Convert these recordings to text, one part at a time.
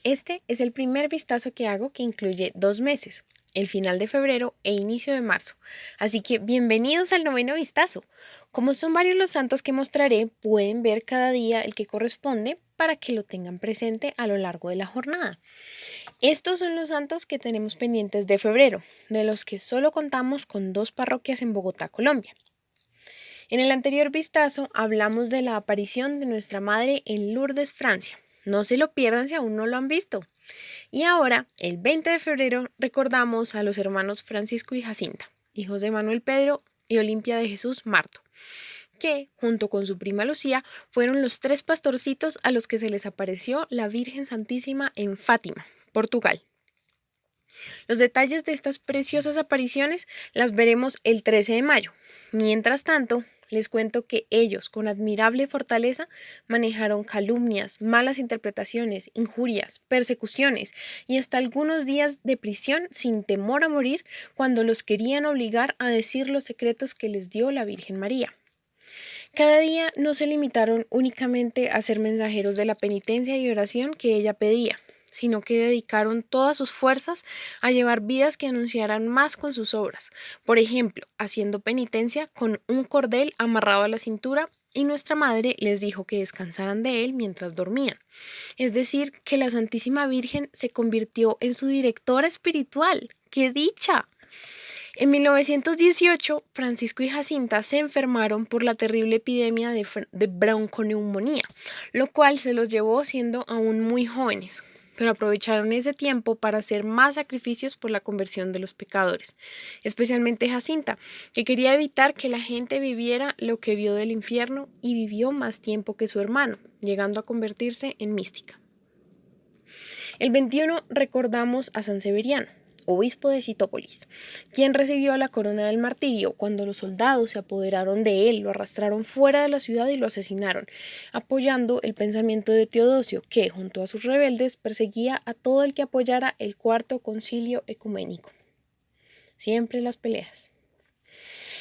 Este es el primer vistazo que hago que incluye 2 meses, el final de febrero e inicio de marzo. Así que bienvenidos al noveno vistazo. Como son varios los santos que mostraré, pueden ver cada día el que corresponde para que lo tengan presente a lo largo de la jornada. Estos son los santos que tenemos pendientes de febrero, de los que solo contamos con 2 parroquias en Bogotá, Colombia. En el anterior vistazo hablamos de la aparición de nuestra Madre en Lourdes, Francia. No se lo pierdan si aún no lo han visto. Y ahora, el 20 de febrero, recordamos a los hermanos Francisco y Jacinta, hijos de Manuel Pedro y Olimpia de Jesús Marto, que, junto con su prima Lucía, fueron los 3 pastorcitos a los que se les apareció la Virgen Santísima en Fátima, Portugal. Los detalles de estas preciosas apariciones las veremos el 13 de mayo. Mientras tanto, les cuento que ellos, con admirable fortaleza, manejaron calumnias, malas interpretaciones, injurias, persecuciones y hasta algunos días de prisión sin temor a morir cuando los querían obligar a decir los secretos que les dio la Virgen María. Cada día no se limitaron únicamente a ser mensajeros de la penitencia y oración que ella pedía, sino que dedicaron todas sus fuerzas a llevar vidas que anunciaran más con sus obras, por ejemplo, haciendo penitencia con un cordel amarrado a la cintura, y nuestra Madre les dijo que descansaran de él mientras dormían. Es decir, que la Santísima Virgen se convirtió en su directora espiritual. ¡Qué dicha! En 1918, Francisco y Jacinta se enfermaron por la terrible epidemia de bronconeumonía, lo cual se los llevó siendo aún muy jóvenes, pero aprovecharon ese tiempo para hacer más sacrificios por la conversión de los pecadores, especialmente Jacinta, que quería evitar que la gente viviera lo que vio del infierno y vivió más tiempo que su hermano, llegando a convertirse en mística. El 21 recordamos a San Severiano, obispo de Chitópolis, quien recibió la corona del martirio cuando los soldados se apoderaron de él, lo arrastraron fuera de la ciudad y lo asesinaron, apoyando el pensamiento de Teodosio, que, junto a sus rebeldes, perseguía a todo el que apoyara el Cuarto Concilio Ecuménico. Siempre las peleas.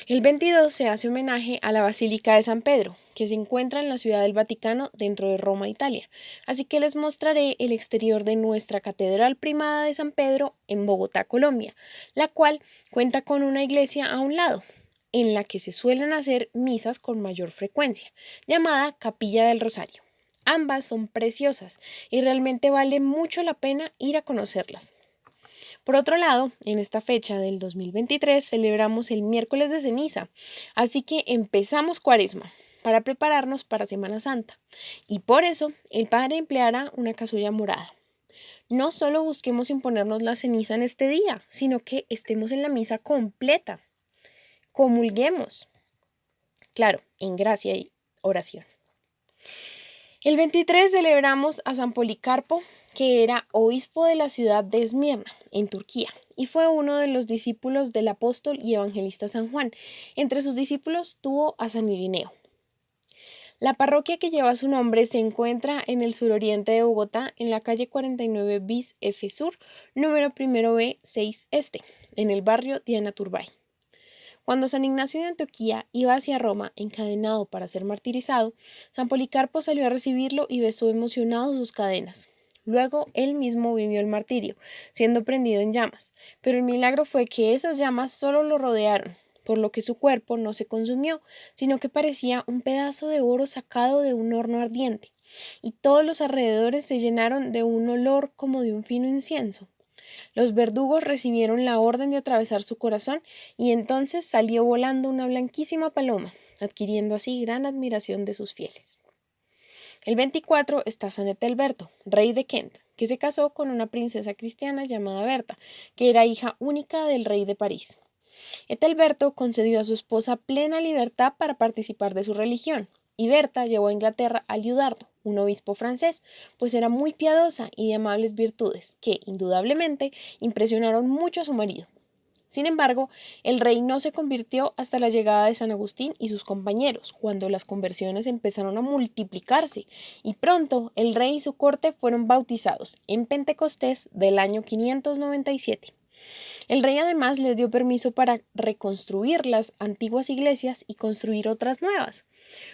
El 22 se hace homenaje a la Basílica de San Pedro, que se encuentra en la Ciudad del Vaticano dentro de Roma, Italia. Así que les mostraré el exterior de nuestra Catedral Primada de San Pedro en Bogotá, Colombia, la cual cuenta con una iglesia a un lado, en la que se suelen hacer misas con mayor frecuencia, llamada Capilla del Rosario. Ambas son preciosas y realmente vale mucho la pena ir a conocerlas. Por otro lado, en esta fecha del 2023 celebramos el miércoles de ceniza, así que empezamos Cuaresma para prepararnos para Semana Santa. Y por eso el Padre empleará una casulla morada. No solo busquemos imponernos la ceniza en este día, sino que estemos en la misa completa. Comulguemos. Claro, en gracia y oración. El 23 celebramos a San Policarpo, que era obispo de la ciudad de Esmirna, en Turquía, y fue uno de los discípulos del apóstol y evangelista San Juan. Entre sus discípulos tuvo a San Irineo. La parroquia que lleva su nombre se encuentra en el suroriente de Bogotá, en la calle 49 bis F Sur, número 1B 6 Este, en el barrio Diana Turbay. Cuando San Ignacio de Antioquía iba hacia Roma encadenado para ser martirizado, San Policarpo salió a recibirlo y besó emocionado sus cadenas. Luego él mismo vivió el martirio, siendo prendido en llamas, pero el milagro fue que esas llamas solo lo rodearon, por lo que su cuerpo no se consumió, sino que parecía un pedazo de oro sacado de un horno ardiente, y todos los alrededores se llenaron de un olor como de un fino incienso. Los verdugos recibieron la orden de atravesar su corazón y entonces salió volando una blanquísima paloma, adquiriendo así gran admiración de sus fieles. El 24 está San Ethelberto, rey de Kent, que se casó con una princesa cristiana llamada Berta, que era hija única del rey de París. Ethelberto concedió a su esposa plena libertad para participar de su religión, y Berta llevó a Inglaterra a Liudardo, un obispo francés, pues era muy piadosa y de amables virtudes, que, indudablemente, impresionaron mucho a su marido. Sin embargo, el rey no se convirtió hasta la llegada de San Agustín y sus compañeros, cuando las conversiones empezaron a multiplicarse, y pronto el rey y su corte fueron bautizados en Pentecostés del año 597. El rey además les dio permiso para reconstruir las antiguas iglesias y construir otras nuevas.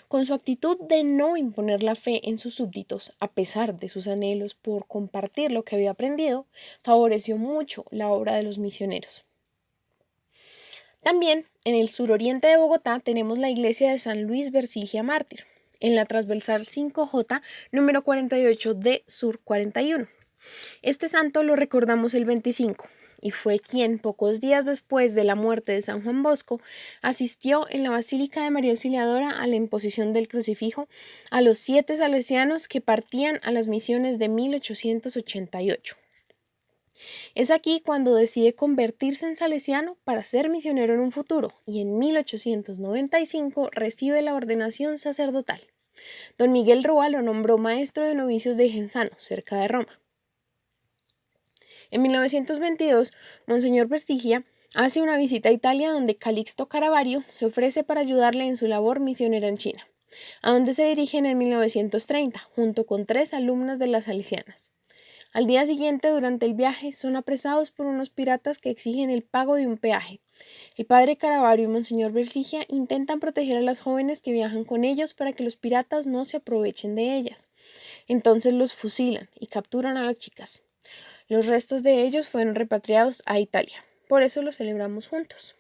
Con su actitud de no imponer la fe en sus súbditos, a pesar de sus anhelos por compartir lo que había aprendido, favoreció mucho la obra de los misioneros. También en el suroriente de Bogotá tenemos la iglesia de San Luis Versigia Mártir, en la transversal 5J número 48 de Sur 41. Este santo lo recordamos el 25 y fue quien, pocos días después de la muerte de San Juan Bosco, asistió en la Basílica de María Auxiliadora a la imposición del crucifijo a los 7 salesianos que partían a las misiones de 1888. Es aquí cuando decide convertirse en salesiano para ser misionero en un futuro y en 1895 recibe la ordenación sacerdotal. Don Miguel Roa lo nombró maestro de novicios de Genzano, cerca de Roma. En 1922, Monseñor Versigia hace una visita a Italia donde Calixto Caravaggio se ofrece para ayudarle en su labor misionera en China, a donde se dirigen en 1930, junto con 3 alumnas de las salesianas. Al día siguiente, durante el viaje, son apresados por unos piratas que exigen el pago de un peaje. El padre Caravaggio y Monseñor Versigia intentan proteger a las jóvenes que viajan con ellos para que los piratas no se aprovechen de ellas. Entonces los fusilan y capturan a las chicas. Los restos de ellos fueron repatriados a Italia. Por eso los celebramos juntos.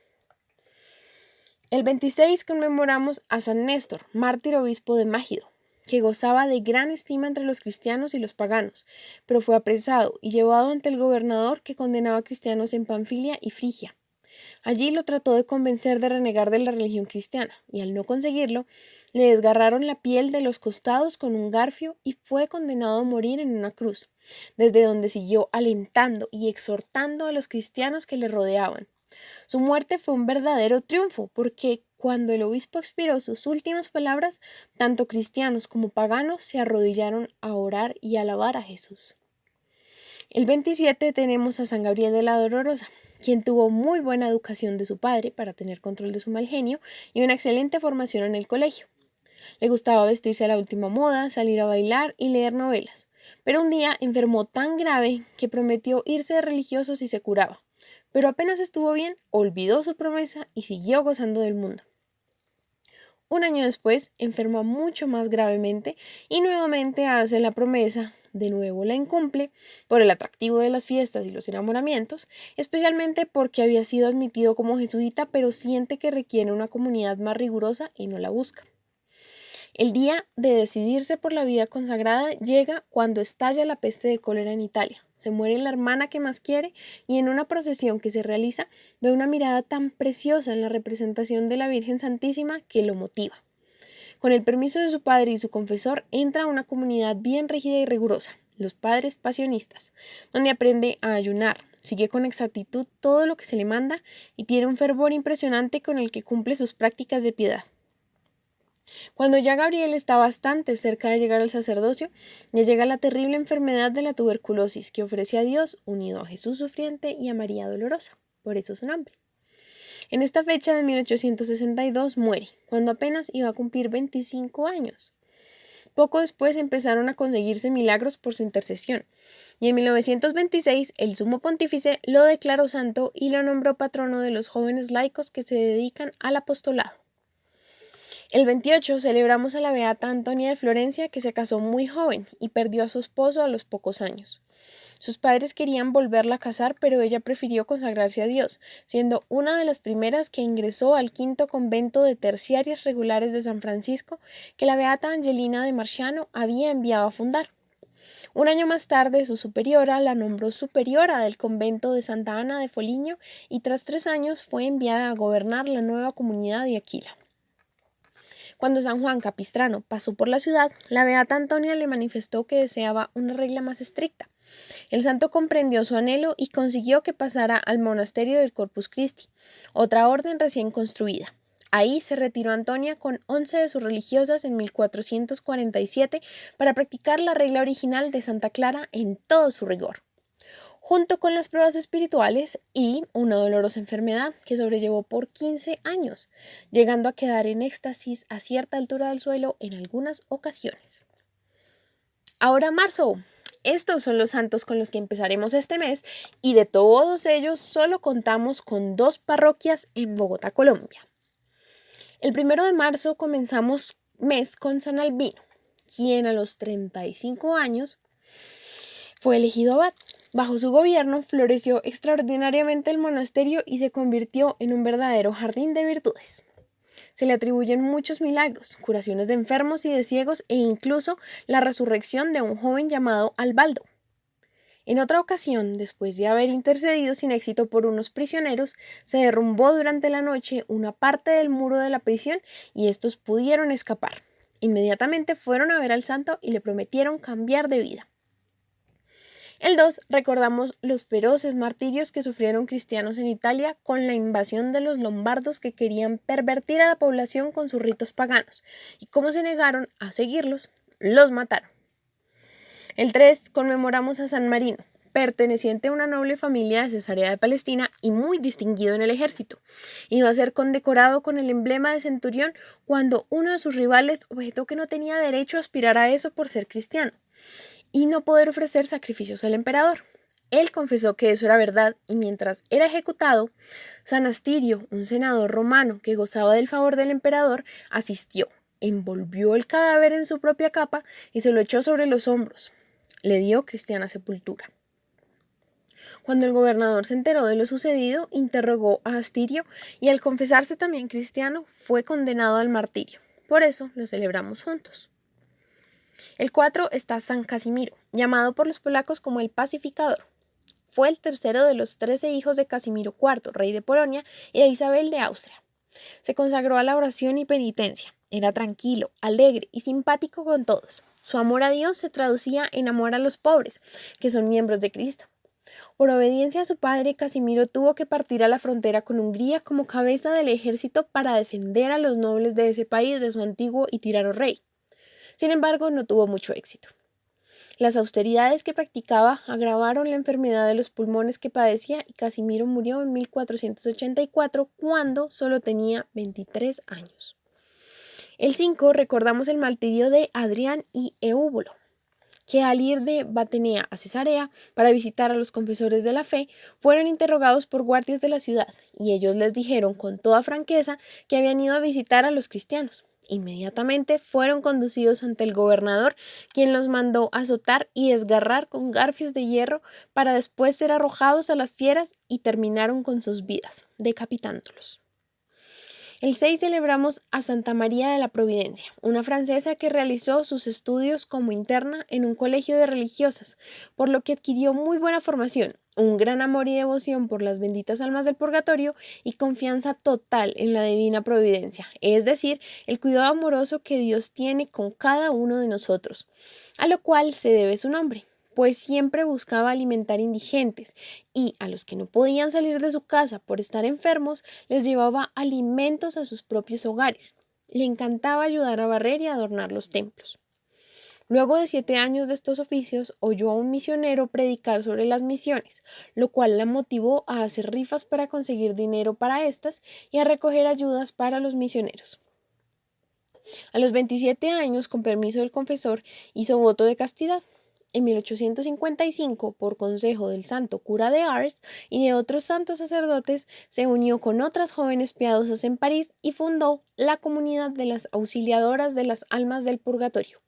El 26 conmemoramos a San Néstor, mártir obispo de Mágido, que gozaba de gran estima entre los cristianos y los paganos, pero fue apresado y llevado ante el gobernador que condenaba a cristianos en Panfilia y Frigia. Allí lo trató de convencer de renegar de la religión cristiana, y al no conseguirlo, le desgarraron la piel de los costados con un garfio y fue condenado a morir en una cruz, desde donde siguió alentando y exhortando a los cristianos que le rodeaban. Su muerte fue un verdadero triunfo, porque cuando el obispo expiró sus últimas palabras, tanto cristianos como paganos se arrodillaron a orar y alabar a Jesús. El 27 tenemos a San Gabriel de la Dolorosa, quien tuvo muy buena educación de su padre para tener control de su mal genio y una excelente formación en el colegio. Le gustaba vestirse a la última moda, salir a bailar y leer novelas, pero un día enfermó tan grave que prometió irse de religioso si se curaba. Pero apenas estuvo bien, olvidó su promesa y siguió gozando del mundo. Un año después, enferma mucho más gravemente y nuevamente hace la promesa, de nuevo la incumple, por el atractivo de las fiestas y los enamoramientos, especialmente porque había sido admitido como jesuita, pero siente que requiere una comunidad más rigurosa y no la busca. El día de decidirse por la vida consagrada llega cuando estalla la peste de cólera en Italia. Se muere la hermana que más quiere y en una procesión que se realiza ve una mirada tan preciosa en la representación de la Virgen Santísima que lo motiva. Con el permiso de su padre y su confesor entra a una comunidad bien rígida y rigurosa, los padres pasionistas, donde aprende a ayunar, sigue con exactitud todo lo que se le manda y tiene un fervor impresionante con el que cumple sus prácticas de piedad. Cuando ya Gabriel está bastante cerca de llegar al sacerdocio, le llega la terrible enfermedad de la tuberculosis que ofrece a Dios unido a Jesús sufriente y a María dolorosa, por eso su nombre. En esta fecha de 1862 muere, cuando apenas iba a cumplir 25 años. Poco después empezaron a conseguirse milagros por su intercesión, y en 1926 el sumo pontífice lo declaró santo y lo nombró patrono de los jóvenes laicos que se dedican al apostolado. El 28 celebramos a la beata Antonia de Florencia, que se casó muy joven y perdió a su esposo a los pocos años. Sus padres querían volverla a casar, pero ella prefirió consagrarse a Dios, siendo una de las primeras que ingresó al quinto convento de terciarias regulares de San Francisco que la beata Angelina de Marciano había enviado a fundar. Un año más tarde, su superiora la nombró superiora del convento de Santa Ana de Foligno y tras 3 años fue enviada a gobernar la nueva comunidad de Aquila. Cuando San Juan Capistrano pasó por la ciudad, la beata Antonia le manifestó que deseaba una regla más estricta. El santo comprendió su anhelo y consiguió que pasara al monasterio del Corpus Christi, otra orden recién construida. Ahí se retiró Antonia con 11 de sus religiosas en 1447 para practicar la regla original de Santa Clara en todo su rigor, junto con las pruebas espirituales y una dolorosa enfermedad que sobrellevó por 15 años, llegando a quedar en éxtasis a cierta altura del suelo en algunas ocasiones. Ahora marzo. Estos son los santos con los que empezaremos este mes y de todos ellos solo contamos con 2 parroquias en Bogotá, Colombia. El 1 de marzo comenzamos mes con San Albino, quien a los 35 años fue elegido abad. Bajo su gobierno floreció extraordinariamente el monasterio y se convirtió en un verdadero jardín de virtudes. Se le atribuyen muchos milagros, curaciones de enfermos y de ciegos e incluso la resurrección de un joven llamado Albaldo. En otra ocasión, después de haber intercedido sin éxito por unos prisioneros, se derrumbó durante la noche una parte del muro de la prisión y estos pudieron escapar. Inmediatamente fueron a ver al santo y le prometieron cambiar de vida. El 2 recordamos los feroces martirios que sufrieron cristianos en Italia con la invasión de los lombardos que querían pervertir a la población con sus ritos paganos, y cómo se negaron a seguirlos, los mataron. El 3 conmemoramos a San Marino, perteneciente a una noble familia de Cesarea de Palestina y muy distinguido en el ejército. Iba a ser condecorado con el emblema de centurión cuando uno de sus rivales objetó que no tenía derecho a aspirar a eso por ser cristiano y no poder ofrecer sacrificios al emperador. Él confesó que eso era verdad y mientras era ejecutado, San Astirio, un senador romano que gozaba del favor del emperador, asistió, envolvió el cadáver en su propia capa y se lo echó sobre los hombros. Le dio cristiana sepultura. Cuando el gobernador se enteró de lo sucedido, interrogó a Astirio y al confesarse también cristiano, fue condenado al martirio. Por eso lo celebramos juntos. El 4 está San Casimiro, llamado por los polacos como el pacificador. Fue el tercero de los 13 hijos de Casimiro IV, rey de Polonia, y de Isabel de Austria. Se consagró a la oración y penitencia. Era tranquilo, alegre y simpático con todos. Su amor a Dios se traducía en amor a los pobres, que son miembros de Cristo. Por obediencia a su padre, Casimiro tuvo que partir a la frontera con Hungría como cabeza del ejército para defender a los nobles de ese país de su antiguo y tirano rey. Sin embargo, no tuvo mucho éxito. Las austeridades que practicaba agravaron la enfermedad de los pulmones que padecía y Casimiro murió en 1484 cuando solo tenía 23 años. El 5 recordamos el martirio de Adrián y Eúbulo, que al ir de Batenea a Cesarea para visitar a los confesores de la fe, fueron interrogados por guardias de la ciudad, y ellos les dijeron con toda franqueza que habían ido a visitar a los cristianos. Inmediatamente fueron conducidos ante el gobernador, quien los mandó azotar y desgarrar con garfios de hierro para después ser arrojados a las fieras y terminaron con sus vidas, decapitándolos. El 6 celebramos a Santa María de la Providencia, una francesa que realizó sus estudios como interna en un colegio de religiosas, por lo que adquirió muy buena formación, un gran amor y devoción por las benditas almas del purgatorio y confianza total en la divina providencia, es decir, el cuidado amoroso que Dios tiene con cada uno de nosotros, a lo cual se debe su nombre, pues siempre buscaba alimentar indigentes y a los que no podían salir de su casa por estar enfermos, les llevaba alimentos a sus propios hogares. Le encantaba ayudar a barrer y adornar los templos. Luego de 7 años de estos oficios, oyó a un misionero predicar sobre las misiones, lo cual la motivó a hacer rifas para conseguir dinero para estas y a recoger ayudas para los misioneros. A los 27 años, con permiso del confesor, hizo voto de castidad. En 1855, por consejo del santo cura de Ars y de otros santos sacerdotes, se unió con otras jóvenes piadosas en París y fundó la comunidad de las auxiliadoras de las almas del purgatorio.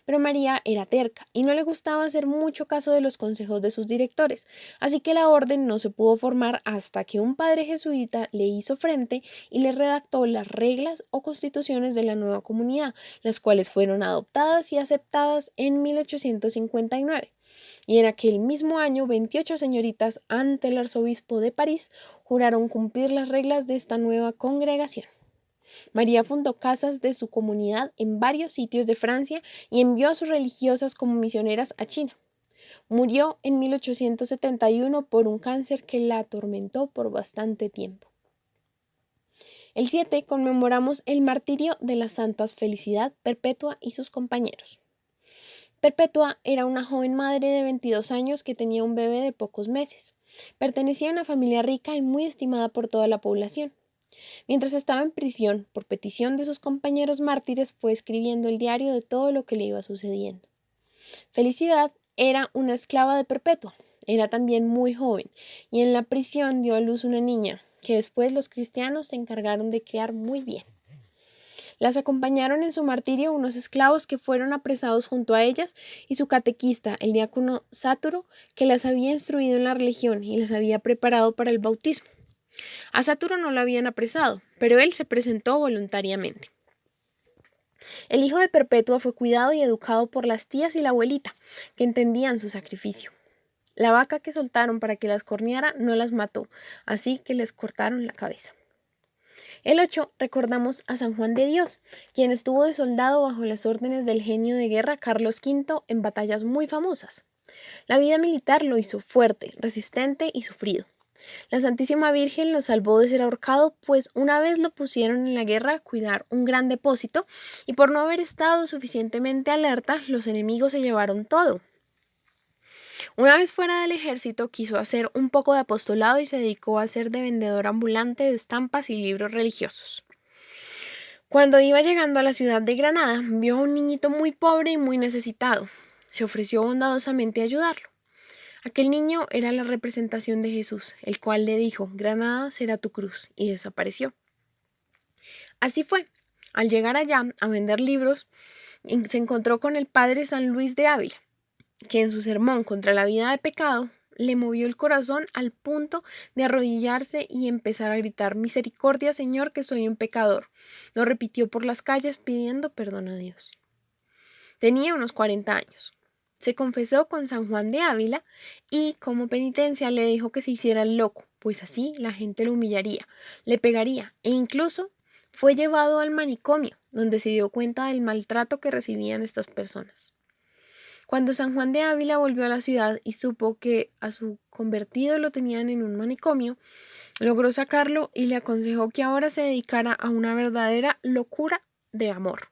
Pero María era terca y no le gustaba hacer mucho caso de los consejos de sus directores, así que la orden no se pudo formar hasta que un padre jesuita le hizo frente y le redactó las reglas o constituciones de la nueva comunidad, las cuales fueron adoptadas y aceptadas en 1859. Y en aquel mismo año 28 señoritas ante el arzobispo de París juraron cumplir las reglas de esta nueva congregación. María fundó casas de su comunidad en varios sitios de Francia y envió a sus religiosas como misioneras a China. Murió en 1871 por un cáncer que la atormentó por bastante tiempo. El 7 conmemoramos el martirio de las santas Felicidad, Perpetua y sus compañeros. Perpetua era una joven madre de 22 años que tenía un bebé de pocos meses. Pertenecía a una familia rica y muy estimada por toda la población. Mientras estaba en prisión, por petición de sus compañeros mártires, fue escribiendo el diario de todo lo que le iba sucediendo. Felicidad era una esclava de Perpetua. Era también muy joven y en la prisión dio a luz una niña que después los cristianos se encargaron de criar muy bien. Las acompañaron en su martirio unos esclavos que fueron apresados junto a ellas y su catequista, el diácono Sáturo, que las había instruido en la religión y las había preparado para el bautismo. A Sáturo no lo habían apresado, pero él se presentó voluntariamente. El hijo de Perpetua fue cuidado y educado por las tías y la abuelita, que entendían su sacrificio. La vaca que soltaron para que las corneara no las mató, así que les cortaron la cabeza. El 8 recordamos a San Juan de Dios, quien estuvo de soldado bajo las órdenes del genio de guerra Carlos V en batallas muy famosas. La vida militar lo hizo fuerte, resistente y sufrido. La Santísima Virgen lo salvó de ser ahorcado, pues una vez lo pusieron en la guerra a cuidar un gran depósito y por no haber estado suficientemente alerta, los enemigos se llevaron todo. Una vez fuera del ejército quiso hacer un poco de apostolado y se dedicó a ser de vendedor ambulante de estampas y libros religiosos. Cuando iba llegando a la ciudad de Granada, vio a un niñito muy pobre y muy necesitado. Se ofreció bondadosamente a ayudarlo. Aquel niño era la representación de Jesús, el cual le dijo: Granada será tu cruz, y desapareció. Así fue. Al llegar allá a vender libros, se encontró con el padre San Luis de Ávila, que en su sermón contra la vida de pecado le movió el corazón al punto de arrodillarse y empezar a gritar: misericordia, Señor, que soy un pecador. Lo repitió por las calles pidiendo perdón a Dios. Tenía unos 40 años. Se confesó con San Juan de Ávila y, como penitencia, le dijo que se hiciera el loco, pues así la gente lo humillaría, le pegaría e incluso fue llevado al manicomio, donde se dio cuenta del maltrato que recibían estas personas. Cuando San Juan de Ávila volvió a la ciudad y supo que a su convertido lo tenían en un manicomio, logró sacarlo y le aconsejó que ahora se dedicara a una verdadera locura de amor.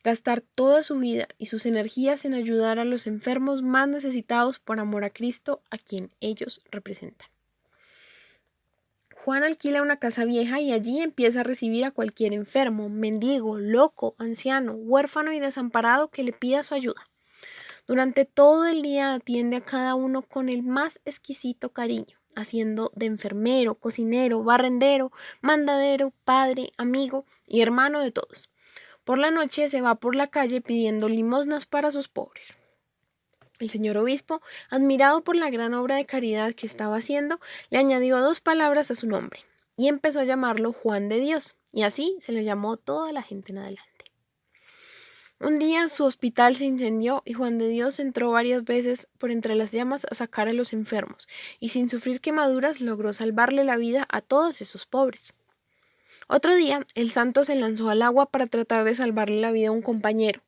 Gastar toda su vida y sus energías en ayudar a los enfermos más necesitados por amor a Cristo, a quien ellos representan. Juan alquila una casa vieja y allí empieza a recibir a cualquier enfermo, mendigo, loco, anciano, huérfano y desamparado que le pida su ayuda. Durante todo el día atiende a cada uno con el más exquisito cariño, haciendo de enfermero, cocinero, barrendero, mandadero, padre, amigo y hermano de todos. Por la noche se va por la calle pidiendo limosnas para sus pobres. El señor obispo, admirado por la gran obra de caridad que estaba haciendo, le añadió 2 palabras a su nombre y empezó a llamarlo Juan de Dios, y así se le llamó toda la gente en adelante. Un día su hospital se incendió y Juan de Dios entró varias veces por entre las llamas a sacar a los enfermos, y sin sufrir quemaduras logró salvarle la vida a todos esos pobres. Otro día, el santo se lanzó al agua para tratar de salvarle la vida a un compañero,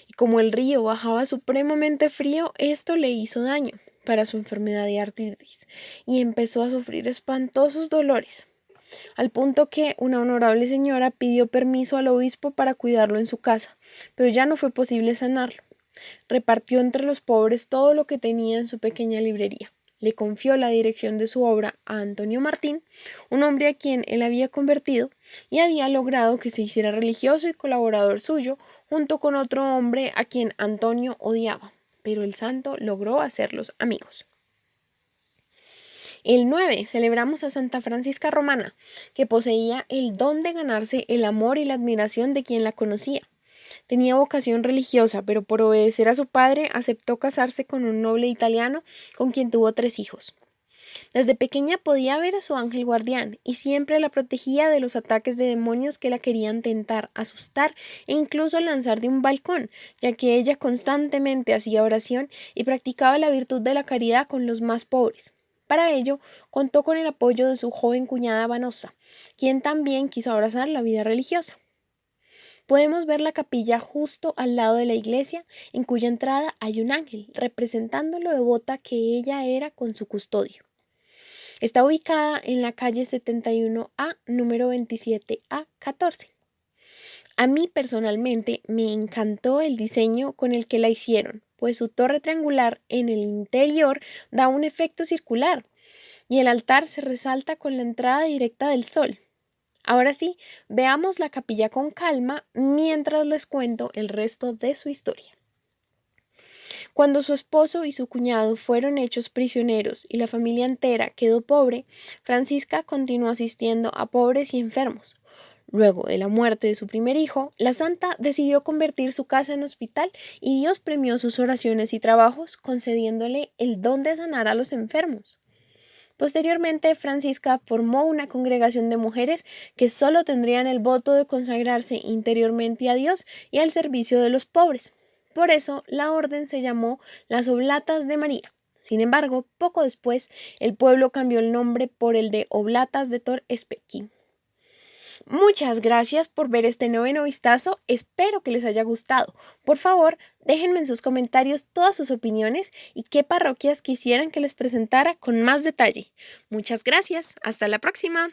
y como el río bajaba supremamente frío, esto le hizo daño para su enfermedad de artritis, y empezó a sufrir espantosos dolores, al punto que una honorable señora pidió permiso al obispo para cuidarlo en su casa, pero ya no fue posible sanarlo. Repartió entre los pobres todo lo que tenía en su pequeña librería. Le confió la dirección de su obra a Antonio Martín, un hombre a quien él había convertido y había logrado que se hiciera religioso y colaborador suyo, junto con otro hombre a quien Antonio odiaba, pero el santo logró hacerlos amigos. El 9 celebramos a Santa Francisca Romana, que poseía el don de ganarse el amor y la admiración de quien la conocía. Tenía vocación religiosa, pero por obedecer a su padre aceptó casarse con un noble italiano con quien tuvo 3 hijos. Desde pequeña podía ver a su ángel guardián y siempre la protegía de los ataques de demonios que la querían tentar, asustar e incluso lanzar de un balcón, ya que ella constantemente hacía oración y practicaba la virtud de la caridad con los más pobres. Para ello, contó con el apoyo de su joven cuñada Vanosa, quien también quiso abrazar la vida religiosa. Podemos ver la capilla justo al lado de la iglesia, en cuya entrada hay un ángel, representando lo devota que ella era con su custodio. Está ubicada en la calle 71A, número 27A14. A mí personalmente me encantó el diseño con el que la hicieron, pues su torre triangular en el interior da un efecto circular y el altar se resalta con la entrada directa del sol. Ahora sí, veamos la capilla con calma mientras les cuento el resto de su historia. Cuando su esposo y su cuñado fueron hechos prisioneros y la familia entera quedó pobre, Francisca continuó asistiendo a pobres y enfermos. Luego de la muerte de su primer hijo, la santa decidió convertir su casa en hospital y Dios premió sus oraciones y trabajos concediéndole el don de sanar a los enfermos. Posteriormente, Francisca formó una congregación de mujeres que solo tendrían el voto de consagrarse interiormente a Dios y al servicio de los pobres. Por eso, la orden se llamó las Oblatas de María. Sin embargo, poco después, el pueblo cambió el nombre por el de Oblatas de Tor Espequín. Muchas gracias por ver este noveno vistazo, espero que les haya gustado. Por favor, déjenme en sus comentarios todas sus opiniones y qué parroquias quisieran que les presentara con más detalle. Muchas gracias, hasta la próxima.